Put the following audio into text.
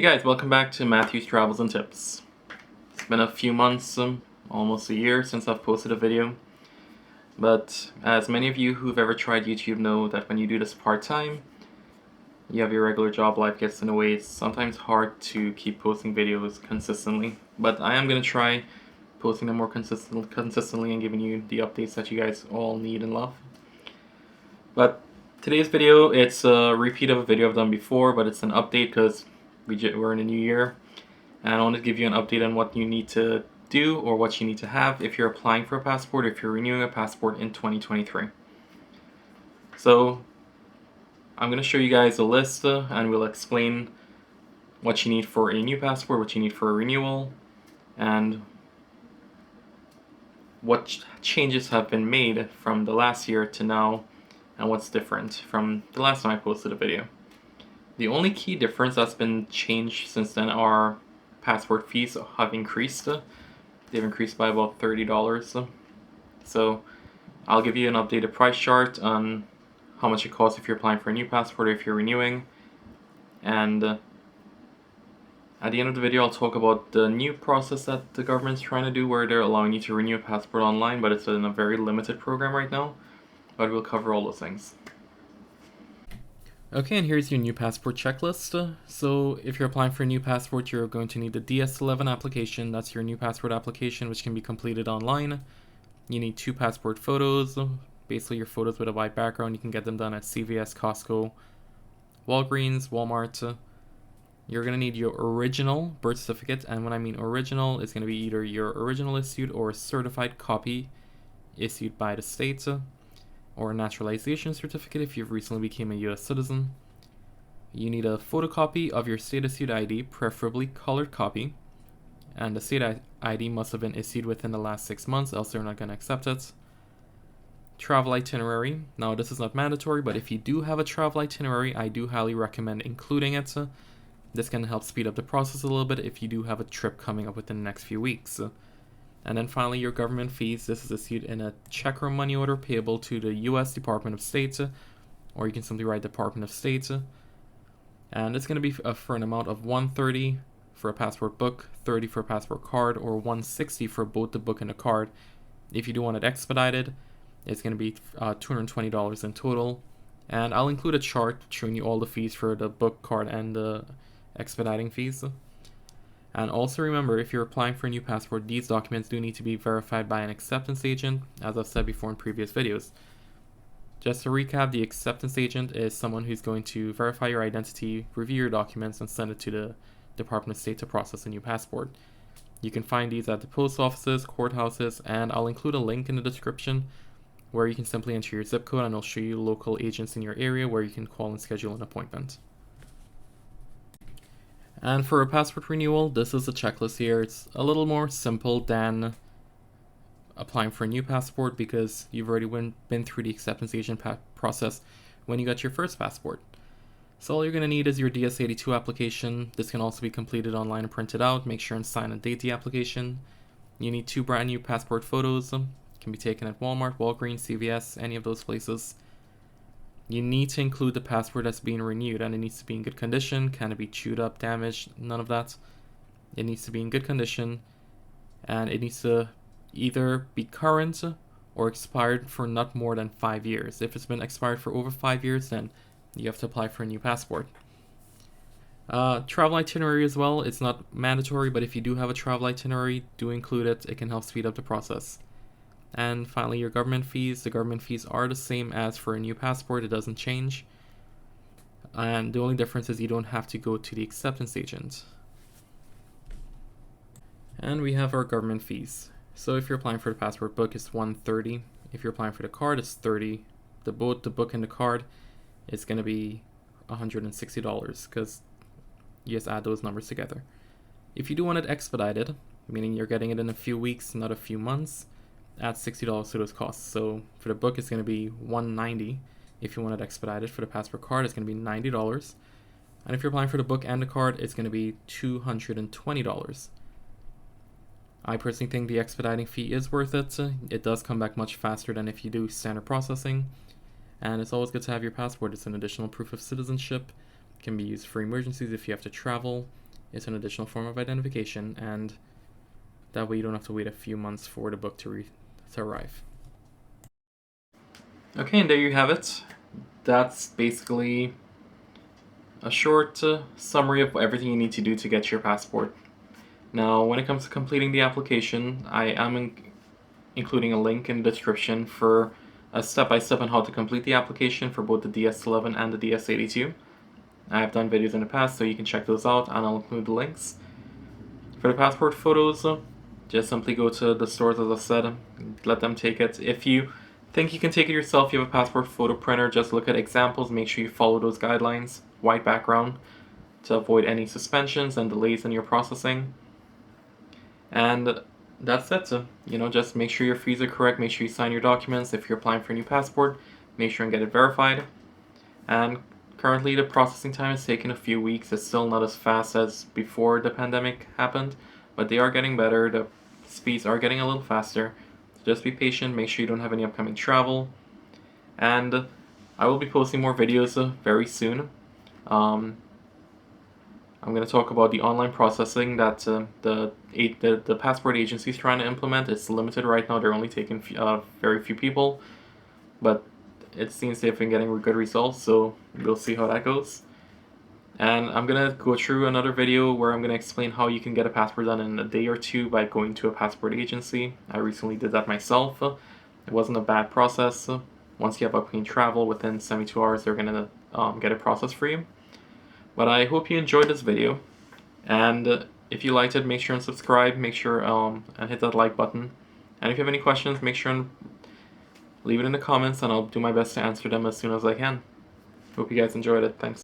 Hey guys, welcome back to Matthew's Travels and Tips. It's been a few months, almost a year since I've posted a video. But as many of you who've ever tried YouTube know that when you do this part-time, you have your regular job, life gets in the way. It's sometimes hard to keep posting videos consistently. But I am going to try posting them more consistently and giving you the updates that you guys all need and love. But today's video, it's a repeat of a video I've done before, but it's an update because we're in a new year, and I want to give you an update on what you need to do or what you need to have if you're applying for a passport, if you're renewing a passport in 2023. So I'm going to show you guys a list and we'll explain what you need for a new passport, what you need for a renewal, and what changes have been made from the last year to now and what's different from the last time I posted a video. The only key difference that's been changed since then are passport fees have increased. They've increased by about $30. So I'll give you an updated price chart on how much it costs if you're applying for a new passport or if you're renewing. And at the end of the video, I'll talk about the new process that the government's trying to do where they're allowing you to renew a passport online, but it's in a very limited program right now. But we'll cover all those things. Okay, and here's your new passport checklist. So if you're applying for a new passport, you're going to need the DS11 application. That's your new passport application, which can be completed online. You need 2 passport photos, basically your photos with a white background. You can get them done at CVS, Costco, Walgreens, Walmart. You're going to need your original birth certificate, and when I mean original, it's going to be either your original issued or a certified copy issued by the state, or a naturalization certificate if you've recently become a US citizen. You need a photocopy of your state-issued ID, preferably colored copy, and the state ID must have been issued within the last 6 months, else they're not going to accept it. Travel itinerary. Now this is not mandatory, but if you do have a travel itinerary, I do highly recommend including it. This can help speed up the process a little bit if you do have a trip coming up within the next few weeks. And then finally, your government fees. This is issued in a check or money order payable to the U.S. Department of State, or you can simply write Department of State. And it's going to be for an amount of $130 for a passport book, $30 for a passport card, or $160 for both the book and the card. If you do want it expedited, it's going to be $220 in total. And I'll include a chart showing you all the fees for the book, card, and the expediting fees. And also remember, if you're applying for a new passport, these documents do need to be verified by an acceptance agent, as I've said before in previous videos. Just to recap, the acceptance agent is someone who's going to verify your identity, review your documents, and send it to the Department of State to process a new passport. You can find these at the post offices, courthouses, and I'll include a link in the description where you can simply enter your zip code and I'll show you local agents in your area where you can call and schedule an appointment. And for a passport renewal, this is a checklist here. It's a little more simple than applying for a new passport because you've already been through the acceptance agent process when you got your first passport. So all you're going to need is your DS82 application. This can also be completed online and printed out. Make sure and sign and date the application. You need 2 brand new passport photos. Can be taken at Walmart, Walgreens, CVS, any of those places. You need to include the passport that's being renewed, and it needs to be in good condition. Can it be chewed up, damaged? None of that. It needs to be in good condition, and it needs to either be current or expired for not more than 5 years. If it's been expired for over 5 years, then you have to apply for a new passport. Travel itinerary as well. It's not mandatory, but if you do have a travel itinerary, do include it. It can help speed up the process. And finally, your government fees. The government fees are the same as for a new passport. It doesn't change. And the only difference is you don't have to go to the acceptance agent. And we have our government fees. So if you're applying for the passport book, it's $130. If you're applying for the card, it's $30. Both the book and the card is going to be $160 because you just add those numbers together. If you do want it expedited, meaning you're getting it in a few weeks, not a few months, add $60 to those costs. So for the book, it's going to be $190. If you want it expedited, for the passport card, it's going to be $90. And if you're applying for the book and the card, it's going to be $220. I personally think the expediting fee is worth it. It does come back much faster than if you do standard processing. And it's always good to have your passport. It's an additional proof of citizenship. It can be used for emergencies if you have to travel. It's an additional form of identification, and that way you don't have to wait a few months for the book to arrive. Okay, and there you have it. That's basically a short summary of everything you need to do to get your passport. Now, when it comes to completing the application, I am including a link in the description for a step-by-step on how to complete the application for both the DS11 and the DS82. I have done videos in the past, so you can check those out, and I'll include the links. For the passport photos, just simply go to the stores, as I said, let them take it. If you think you can take it yourself, you have a passport photo printer, just look at examples, make sure you follow those guidelines, white background, to avoid any suspensions and delays in your processing. And that's it. Just make sure your fees are correct, make sure you sign your documents. If you're applying for a new passport, make sure and get it verified. And currently the processing time is taking a few weeks. It's still not as fast as before the pandemic happened, but they are getting better. The speeds are getting a little faster. So just be patient, make sure you don't have any upcoming travel. And I will be posting more videos very soon. I'm going to talk about the online processing that the passport agency is trying to implement. It's limited right now. They're only taking very few people, but it seems they've been getting good results, so we'll see how that goes. And I'm going to go through another video where I'm going to explain how you can get a passport done in a day or two by going to a passport agency. I recently did that myself. It wasn't a bad process. Once you have upcoming travel, within 72 hours, they're going to get it processed for you. But I hope you enjoyed this video, and if you liked it, make sure and subscribe, make sure and hit that like button. And if you have any questions, make sure and leave it in the comments, and I'll do my best to answer them as soon as I can. Hope you guys enjoyed it. Thanks.